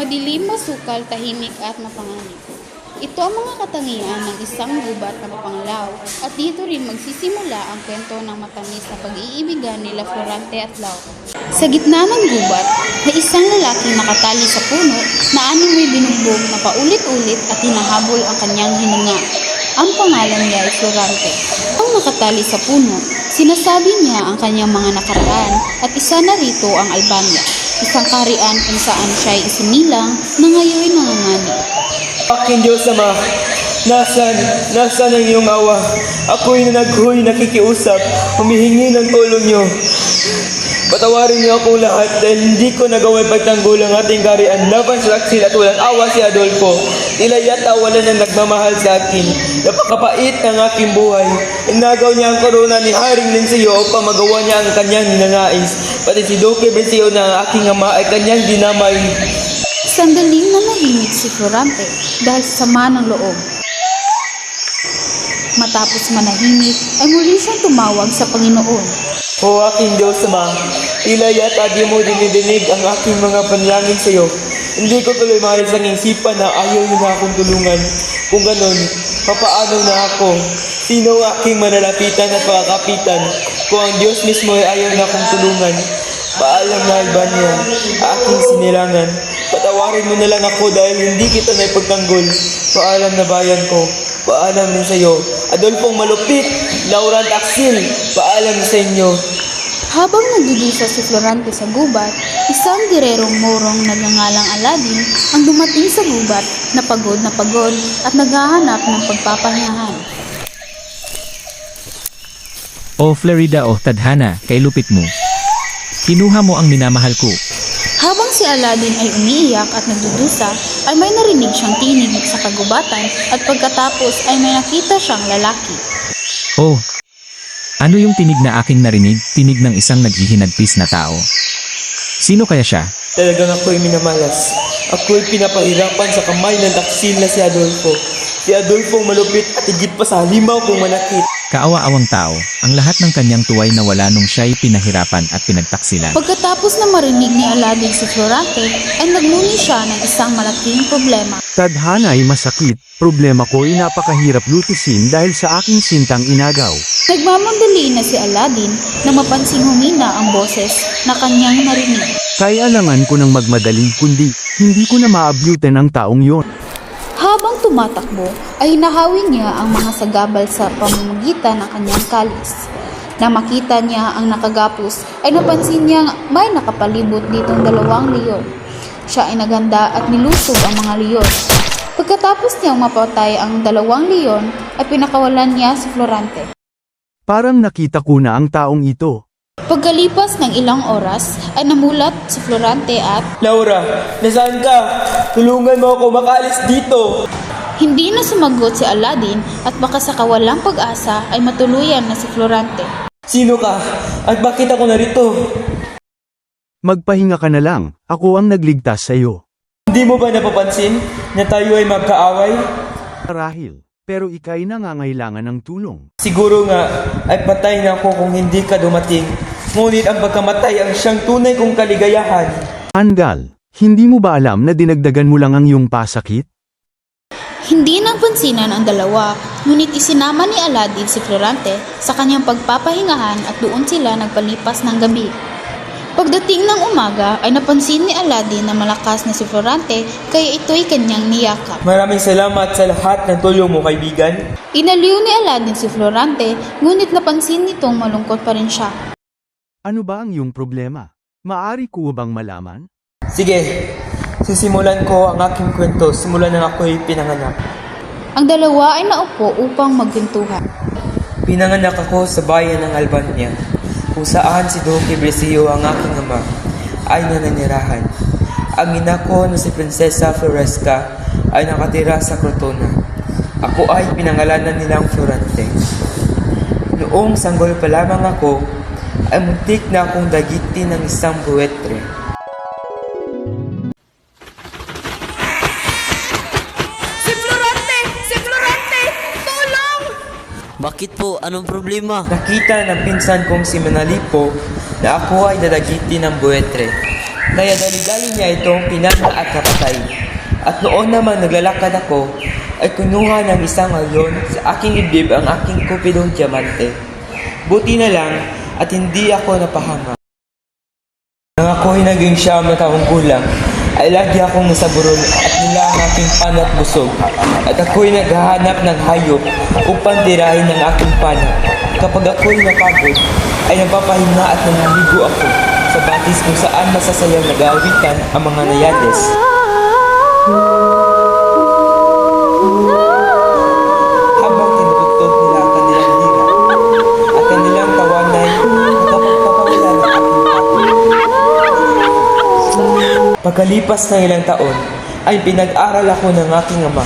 Madilim, masukal, tahimik at mapanganib. Ito ang mga katangian ng isang gubat na mapanglaw at dito rin magsisimula ang kwento ng matamis na pag-iibigan nila Florante at Lau. Sa gitna ng gubat, may isang lalaking nakatali sa puno na animoy binugbog na paulit-ulit at hinahabol ang kanyang hininga. Ang pangalan niya ay Florante. Ang nakatali sa puno, sinasabi niya ang kanyang mga nakaraan at isa na rito ang Albania, isang kaharian kung saan siya ay isinilang na ngayon nangangani. Aking Diyos Ama, nasan ang iyong awa? Ako'y nakikiusap, humihingi ng tulong niyo. Patawarin niyo akong lahat dahil hindi ko nagawa pagtanggol ang ating kaharian laban sa taksil at walang awa si Adolfo. Tila yata wala nang nagmamahal sa akin. Napakapait ng aking buhay. Inagaw niya ang korona ni Haring Linseo upang magawa niya ang kanyang ninanais. Pati si Duque Briseño na ang aking ama ay kanyang dinamay. Sandaling nanahimik si Florante dahil sa sama ng loob. Matapos manahimik ay muli siyang tumawag sa Panginoon. O aking Diyos Ama, tila yata di mo dinidinig ang aking mga panalangin sa iyo. Hindi ko tuloy maalis ang isipan na ayaw niyo na akong tulungan. Kung ganon, papaano na ako? Sino ang aking manalapitan at pakakapitan kung ang Diyos mismo ay ayaw na akong tulungan? Paalam na Albania, aking sinilangan. Patawarin mo na lang ako dahil hindi kita na ipagtanggol. Paalam na bayan ko. Paalam din sa iyo. Adolfong Malupit, Laurent Axil, paalam sa inyo. Habang nagdudusa si Florante sa gubat, isang girerong morong nagngangalang Aladin ang dumating sa gubat na pagod at naghahanap ng pagpapahingahan. O Florida o tadhana, kay lupit mo. Kinuha mo ang minamahal ko. Habang si Aladin ay umiiyak at nagdudusa, ay may narinig siyang tinig sa kagubatan at pagkatapos ay may nakita siyang lalaki. Oh, ano yung tinig na aking narinig? Tinig ng isang naghihinagpis na tao. Sino kaya siya? Talagang ako'y minamalas. Ako'y pinapahirapan sa kamay ng taksil na si Adolfo. Si Adolfo malupit at higit pa sa halimaw kong manakit. Kaawa-awang tao, ang lahat ng kanyang tuway na wala nung siya'y pinahirapan at pinagtaksilan. Pagkatapos na marinig ni Aladin si Florante, ay nagmuni siya ng isang malaking problema. Tadhana ay masakit, problema ko ay napakahirap lutisin dahil sa aking sintang inagaw. Nagmamandali na si Aladin na mapansing humina ang boses na kanyang narinig. Kaya alangan ko ng magmadali kundi hindi ko na maabutan ang taong yon. Habang tumatakbo, ay nahawin niya ang mga sagabal sa pamamagitan ng kanyang kalis. Nang makita niya ang nakagapos, ay napansin niyang may nakapalibot ditong 2 leon. Siya ay naganda at nilusob ang mga leon. Pagkatapos niyang mapatay ang 2 leon, ay pinakawalan niya si Florante. Parang nakita ko na ang taong ito. Pagkalipas ng ilang oras, ay namulat si Florante at Laura, nasaan ka? Tulungan mo ako makaalis dito. hindi na sumagot si Aladin at baka sa kawalang pag-asa ay matuluyan na si Florante. Sino ka? At bakit ako narito? Magpahinga ka na lang, ako ang nagligtas sa iyo. Hindi mo ba napapansin na tayo ay magkaaway? Marahil, pero ika'y nangangailangan ng tulong. Siguro nga ay patay na ako kung hindi ka dumating. Ngunit ang pagkamatay ang siyang tunay kong kaligayahan. Angal, hindi mo ba alam na dinagdagan mo lang ang iyong pasakit? Hindi nagpansinan ang dalawa, ngunit isinama ni Aladin si Florante sa kanyang pagpapahingahan at doon sila nagpalipas ng gabi. Pagdating ng umaga ay napansin ni Aladin na malakas na si Florante kaya ito'y kanyang niyakap. Maraming salamat sa lahat ng tulong mo, kaibigan. Inaliw ni Aladin si Florante, ngunit napansin nitong malungkot pa rin siya. Ano ba ang iyong problema? Maari ko bang malaman? Sige, sisimulan ko ang aking kwento simula nang ako'y pinanganak. Ang dalawa ay naupo upang magkwentuhan. Pinanganak ako sa bayan ng Albania, kung saan si Duque Briseño ang aking ama ay nananirahan. Ang ina ko na si Prinsesa Floresca ay nakatira sa Crotona. Ako ay pinangalanan nilang Florante. Noong sanggol pa lamang ako, ay muntik na akong dagitin ng isang buwetre. Si Florante! Si Florante! Tulong! Bakit po? Anong problema? Nakita ng pinsan kong si Manalipo na ako ay dadagitin ng buwetre. Nayadali-dali niya itong pinana at napatay. At noon naman naglalakad ako, ay kunuha ng isang alyon sa aking dibdib ang aking kupidong diamante. Buti na lang at hindi ako napahanga. Nang ako'y naging 9 na taong gulang, ay lagi akong nasa burol at nila ang aking panat busog. At ako'y naghahanap ng hayop upang tirahin ng aking panat. Kapag ako'y napagod, ay napapahinga at nanaligo ako sa batis kung saan masasayang nag-aawitan ang mga nayades. Habang tinutugtog nila ang kanilang lira at kanilang tawanay nakapagpapawala ng aking pagod. Pagkalipas ng ilang taon, ay pinag-aral ako ng aking ama.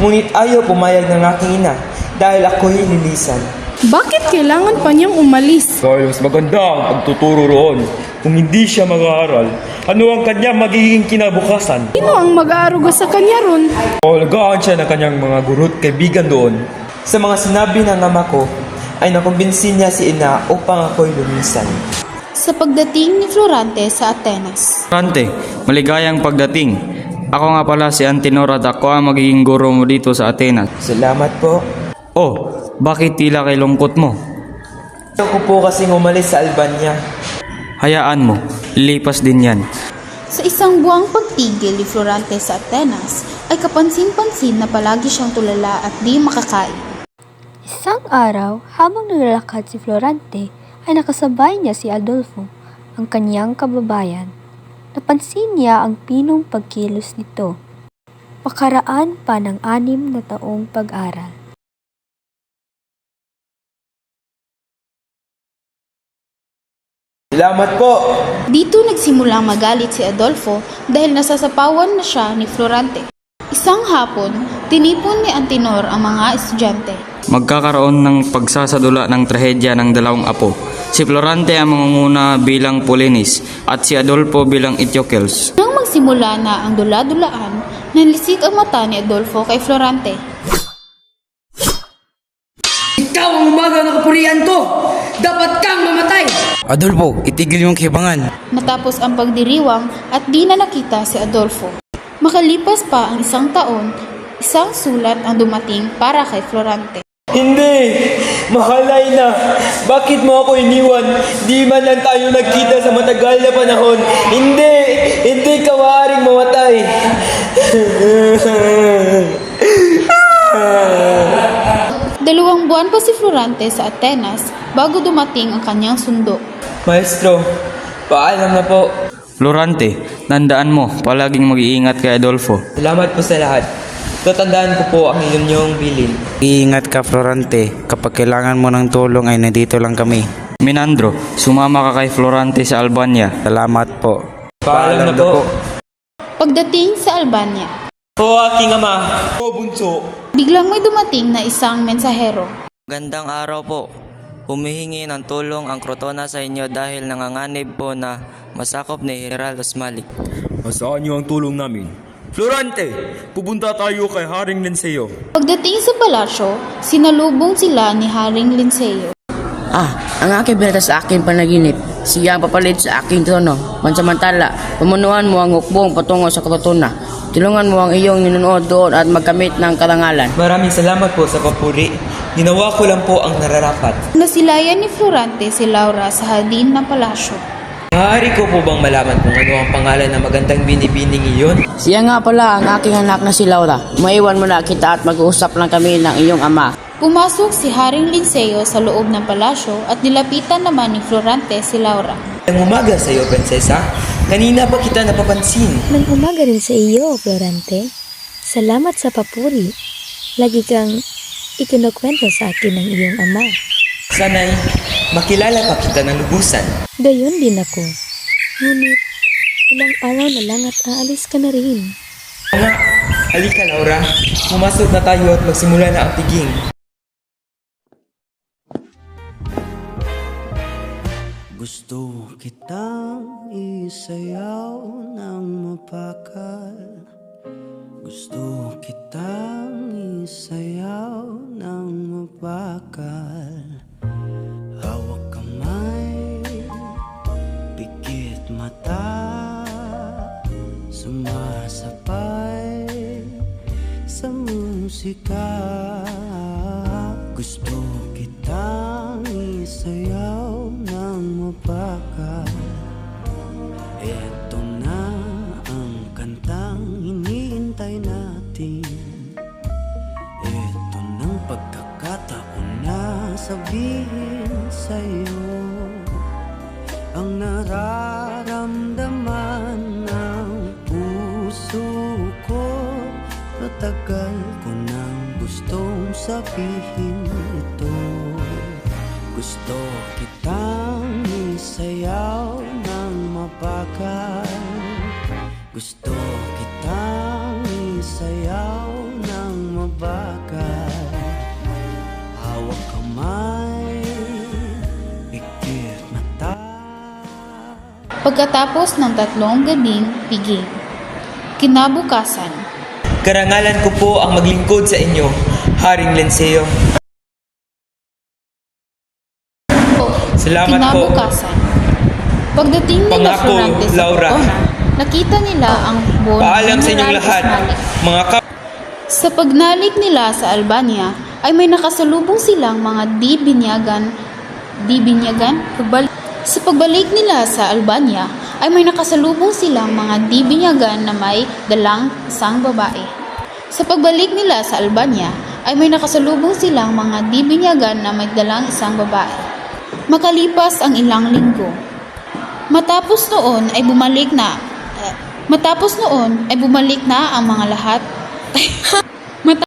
Ngunit ayaw pumayag ng aking ina dahil ako'y lilisan. Bakit kailangan pa niyang umalis? Dahil mas maganda ang pagtuturo roon. Kung hindi siya mag-aaral, ano ang kanyang magiging kinabukasan? Sino ang mag-aaruga sa kanya ron? Alagaan siya ng kanyang mga guro't kaibigan doon. Sa mga sinabi ng ama ko, ay nakumbinsin niya si ina upang ako'y lumisan. Sa pagdating ni Florante sa Atenas. Florante, maligayang pagdating. Ako nga pala si Antinor at ako ang magiging guro mo dito sa Atenas. Salamat po. Oh, bakit tila kay lungkot mo? Gusto ko po kasing umalis sa Albania. Hayaan mo, lilipas din yan. Sa isang buwang pagtigil ni Florante sa Atenas, ay kapansin-pansin na palagi siyang tulala at di makakain. Isang araw, habang naglalakad si Florante, ay nakasabay niya si Adolfo, ang kanyang kababayan. Napansin niya ang pinong pagkilos nito. Makaraan pa ng 6 na taong pag-aral. Salamat po! Dito nagsimulang magalit si Adolfo dahil nasasapawan na siya ni Florante. Isang hapon, tinipon ni Antinor ang mga estudyante. Magkakaroon ng pagsasadula ng trahedya ng 2 apo. Si Florante ang mangunguna bilang Polinis at si Adolfo bilang Eteocles. Nang magsimula na ang dula-dulaan, nanlisik ang mata ni Adolfo kay Florante. Ikaw ang umaga ng kapurian ko! Dapat kang mamatay! Adolfo, itigil yung kibangan. Natapos ang pagdiriwang at di na nakita si Adolfo. Makalipas pa ang 1 taon, isang sulat ang dumating para kay Florante. Hindi! Mahalay na! Bakit mo ako iniwan? Di man lang tayo nagkita sa matagal na panahon. Hindi! Hindi ka maaaring mamatay! 2 buwan pa si Florante sa Atenas bago dumating ang kanyang sundo. Maestro, paalam na po. Florante, tandaan mo, palaging mag-iingat kay Adolfo. Salamat po sa lahat. Tatandaan ko po ang inyong bilin. Iingat ka, Florante. Kapag kailangan mo ng tulong ay nandito lang kami. Minandro, sumama ka kay Florante sa Albania. Salamat po. Paalam na po. Pagdating sa Albania, O aking ama, o bunso. biglang may dumating na isang mensahero. Gandang araw po. Humihingi ng tulong ang Crotona sa inyo dahil nanganganib po na masakop ni General Osmalik. Masaan niyo ang tulong namin? Florante, pupunta tayo kay Haring Linceo. Pagdating sa palasyo, sinalubong sila ni Haring Linceo. Ang aking binata sa aking panaginip. Siya ang papalit sa aking trono. Pansamantala, pamunuan mo ang hukbong patungo sa Crotona. Tulungan mo ang iyong ninunood doon at magkamit ng karangalan. Maraming salamat po sa papuri. Ginawa ko lang po ang nararapat. Nasilayan ni Florante si Laura sa hardin ng palasyo. Maaari ko po bang malaman kung ano ang pangalan ng magandang binibining iyon? Siya nga pala ang aking anak na si Laura. Maiwan mo na kita at mag-uusap lang kami ng iyong ama. Pumasok si Haring Linceo sa loob ng palasyo at nilapitan naman ni Florante si Laura. Ang umaga sa iyo, prinsesa. Kanina pa kita napapansin. Nang umaga rin sa iyo, Florante. Salamat sa papuri. Lagi kang ikinukwento sa akin ng iyong ama. Sana'y makilala pa kita ng lubusan. Gayon din ako. Ngunit, ilang araw na lang at aalis ka na rin. Anak, halika Laura. Pumasok na tayo at magsimula na ang tiging. Gusto kitang isayaw ng mapakal. Gusto kitang isayaw ng mapakal. Hawak kamay, pikit mata. musika. Gusto kitang isayaw ng mapakal. Eto na ang kantang hinihintay natin. Eto ng pagkakataon na sabihin sa'yo ang nararamdaman ng puso ko. Matagal ko nang gustong sabihin ito. Gusto kitang isayaw ng mapakal. Gusto kitang isayaw ng mabagal. Hawak kamay, pikit mata. Pagkatapos ng 3 gabing piging, kinabukasan, Karangalan ko po ang maglingkod sa inyo, Haring Lenseo. Salamat po. kinabukasan. Pagdating nila Pangako, Florante sa Laura. Cortona, nakita nila ang buwan Paalam sa inyong General lahat, Ismalik. mga Sa pagnalik nila sa Albania, ay may nakasalubong silang mga Sa pagbalik nila sa Albania, ay may nakasalubong silang mga di-binyagan na may dalang isang babae. Sa pagbalik nila sa Albania, ay may nakasalubong silang mga di-binyagan na may dalang isang babae. Makalipas ang ilang linggo, matapos noon ay bumalik na ang mga lahat